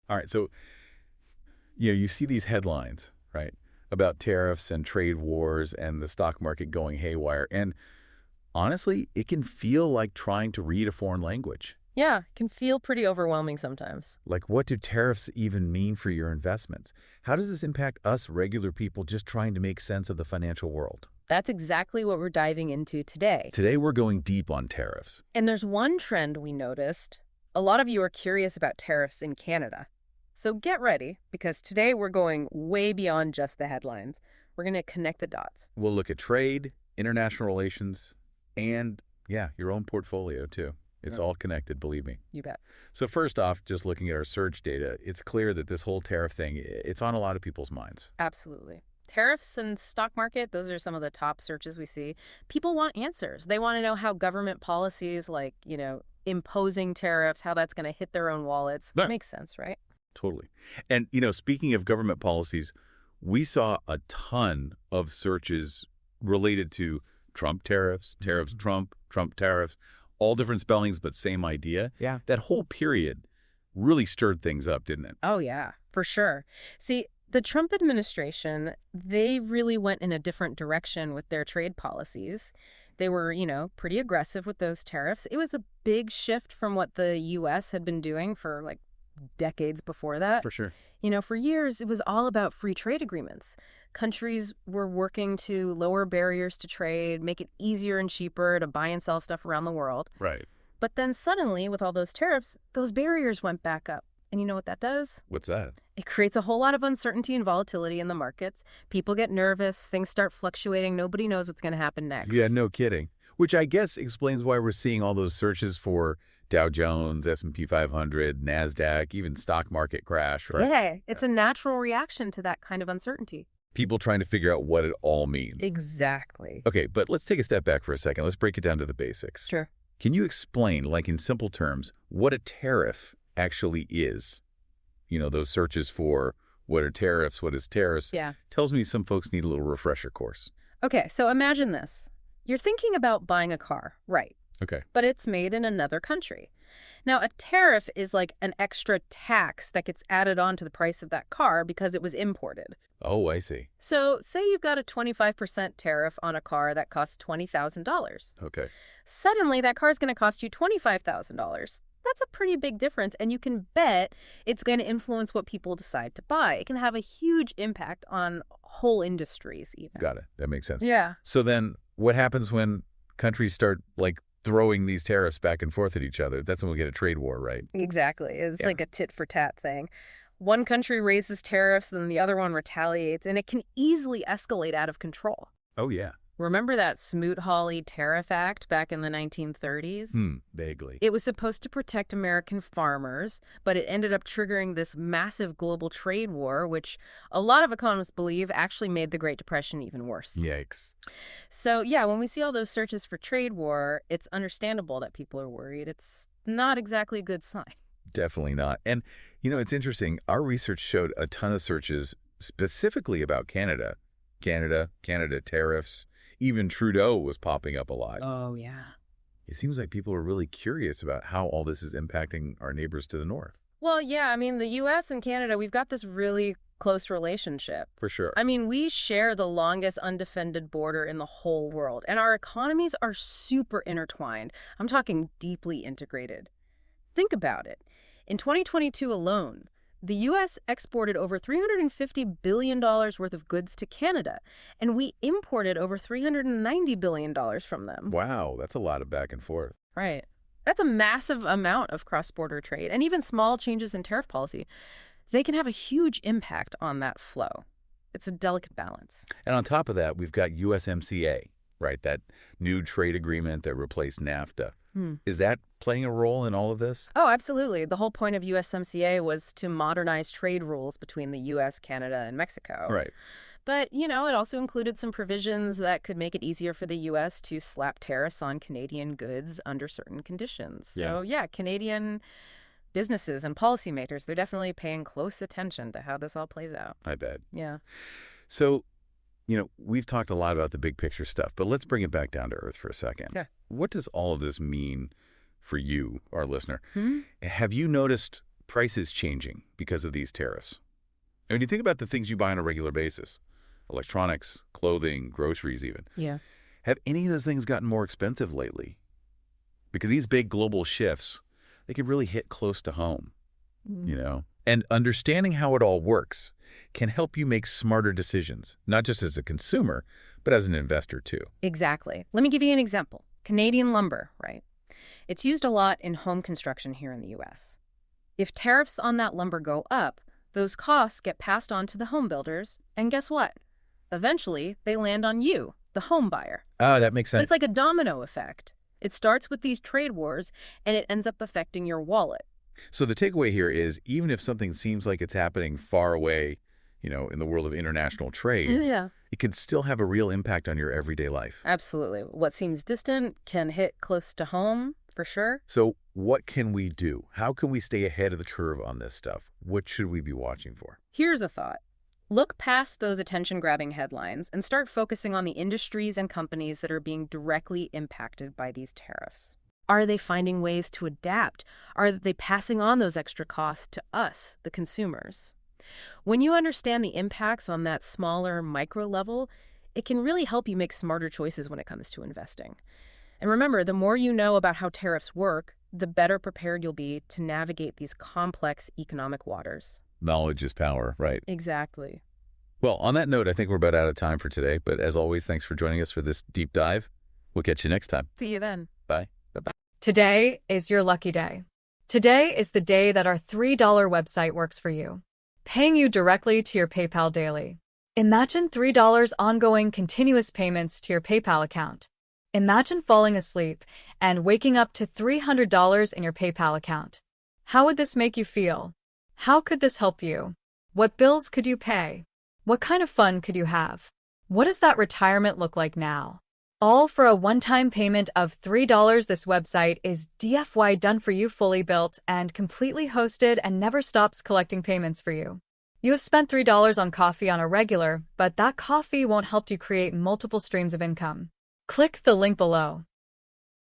All right, so you see these headlines, right, about tariffs and trade wars and the stock market going haywire. And honestly, it can feel like trying to read a foreign language. Yeah, can feel pretty overwhelming sometimes. Like, what do tariffs even mean for your investments? How does this impact us regular people just trying to make sense of the financial world? That's exactly what we're diving into today. Today, we're going deep on tariffs. And there's one trend we noticed. A lot of you are curious about tariffs in Canada. So get ready, because today we're going way beyond just the headlines. We're going to connect the dots. We'll look at trade, international relations, and, yeah, your own portfolio, too. It's all connected, believe me. You bet. So first off, just looking at our search data, it's clear that this whole tariff thing, it's on a lot of people's minds. Absolutely. Tariffs and stock market, those are some of the top searches we see. People want answers. They want to know how government policies like, imposing tariffs, how that's going to hit their own wallets. Right. Makes sense, right? Totally. And, speaking of government policies, we saw a ton of searches related to Trump tariffs, tariffs Trump, Trump tariffs, all different spellings, but same idea. Yeah. That whole period really stirred things up, didn't it? Oh, yeah, for sure. See, the Trump administration, they really went in a different direction with their trade policies. They were, pretty aggressive with those tariffs. It was a big shift from what the U.S. had been doing for, decades before that. For sure. For years, it was all about free trade agreements. Countries were working to lower barriers to trade, make it easier and cheaper to buy and sell stuff around the world. Right. But then suddenly, with all those tariffs, those barriers went back up. And you know what that does? What's that? It creates a whole lot of uncertainty and volatility in the markets. People get nervous, things start fluctuating, nobody knows what's going to happen next. Yeah, no kidding. Which I guess explains why we're seeing all those searches for Dow Jones, S&P 500, NASDAQ, even stock market crash, right? Yeah, it's a natural reaction to that kind of uncertainty. People trying to figure out what it all means. Exactly. Okay, but let's take a step back for a second. Let's break it down to the basics. Sure. Can you explain, in simple terms, what a tariff actually is? Those searches for what are tariffs, what is tariffs, Yeah. tells me some folks need a little refresher course. Okay, so imagine this. You're thinking about buying a car, right? Okay. But it's made in another country. Now, a tariff is like an extra tax that gets added on to the price of that car because it was imported. Oh, I see. So say you've got a 25% tariff on a car that costs $20,000. Okay. Suddenly, that car is going to cost you $25,000. That's a pretty big difference, and you can bet it's going to influence what people decide to buy. It can have a huge impact on whole industries even. Got it. That makes sense. Yeah. So then what happens when countries start, throwing these tariffs back and forth at each other? That's when we get a trade war, right? Exactly. It's Yeah. like a tit-for-tat thing. One country raises tariffs, then the other one retaliates, and it can easily escalate out of control. Oh, yeah. Remember that Smoot-Hawley Tariff Act back in the 1930s? Vaguely. It was supposed to protect American farmers, but it ended up triggering this massive global trade war, which a lot of economists believe actually made the Great Depression even worse. Yikes. So, yeah, when we see all those searches for trade war, it's understandable that people are worried. It's not exactly a good sign. Definitely not. And, it's interesting. Our research showed a ton of searches specifically about Canada. Canada tariffs. Even Trudeau was popping up a lot. Oh, yeah. It seems like people are really curious about how all this is impacting our neighbors to the north. Well, yeah, the U.S. and Canada, we've got this really close relationship. For sure. We share the longest undefended border in the whole world, and our economies are super intertwined. I'm talking deeply integrated. Think about it. In 2022 alone, the U.S. exported over $350 billion worth of goods to Canada, and we imported over $390 billion from them. Wow, that's a lot of back and forth. Right. That's a massive amount of cross-border trade, and even small changes in tariff policy, they can have a huge impact on that flow. It's a delicate balance. And on top of that, we've got USMCA, right? That new trade agreement that replaced NAFTA. Is that playing a role in all of this? Oh, absolutely. The whole point of USMCA was to modernize trade rules between the U.S., Canada, and Mexico. Right. But, it also included some provisions that could make it easier for the U.S. to slap tariffs on Canadian goods under certain conditions. So, yeah, Canadian businesses and policymakers, they're definitely paying close attention to how this all plays out. I bet. Yeah. So, we've talked a lot about the big picture stuff, but let's bring it back down to earth for a second. Yeah. What does all of this mean for you, our listener? Have you noticed prices changing because of these tariffs? And when you think about the things you buy on a regular basis, electronics, clothing, groceries even, Yeah. have any of those things gotten more expensive lately? Because these big global shifts, they can really hit close to home, you know? And understanding how it all works can help you make smarter decisions, not just as a consumer, but as an investor too. Exactly. Let me give you an example. Canadian lumber, right? It's used a lot in home construction here in the U.S. If tariffs on that lumber go up, those costs get passed on to the home builders, and guess what? Eventually, they land on you, the home buyer. Ah, that makes So sense. it's like a domino effect. It starts with these trade wars, and it ends up affecting your wallet. So the takeaway here is, even if something seems like it's happening far away, in the world of international trade, Yeah. it can still have a real impact on your everyday life. Absolutely. What seems distant can hit close to home, for sure. So what can we do? How can we stay ahead of the curve on this stuff? What should we be watching for? Here's a thought. Look past those attention-grabbing headlines and start focusing on the industries and companies that are being directly impacted by these tariffs. Are they finding ways to adapt? Are they passing on those extra costs to us, the consumers? When you understand the impacts on that smaller micro level, it can really help you make smarter choices when it comes to investing. And remember, the more you know about how tariffs work, the better prepared you'll be to navigate these complex economic waters. Knowledge is power, right? Exactly. Well, on that note, I think we're about out of time for today. But as always, thanks for joining us for this deep dive. We'll catch you next time. See you then. Bye. Bye-bye. Today is your lucky day. Today is the day that our $3 website works for you, paying you directly to your PayPal daily. Imagine $3 ongoing continuous payments to your PayPal account. Imagine falling asleep and waking up to $300 in your PayPal account. How would this make you feel? How could this help you? What bills could you pay? What kind of fun could you have? What does that retirement look like now? All for a one-time payment of $3. This website is DFY done for you, fully built and completely hosted, and never stops collecting payments for you. You have spent $3 on coffee on a regular, but that coffee won't help you create multiple streams of income. Click the link below.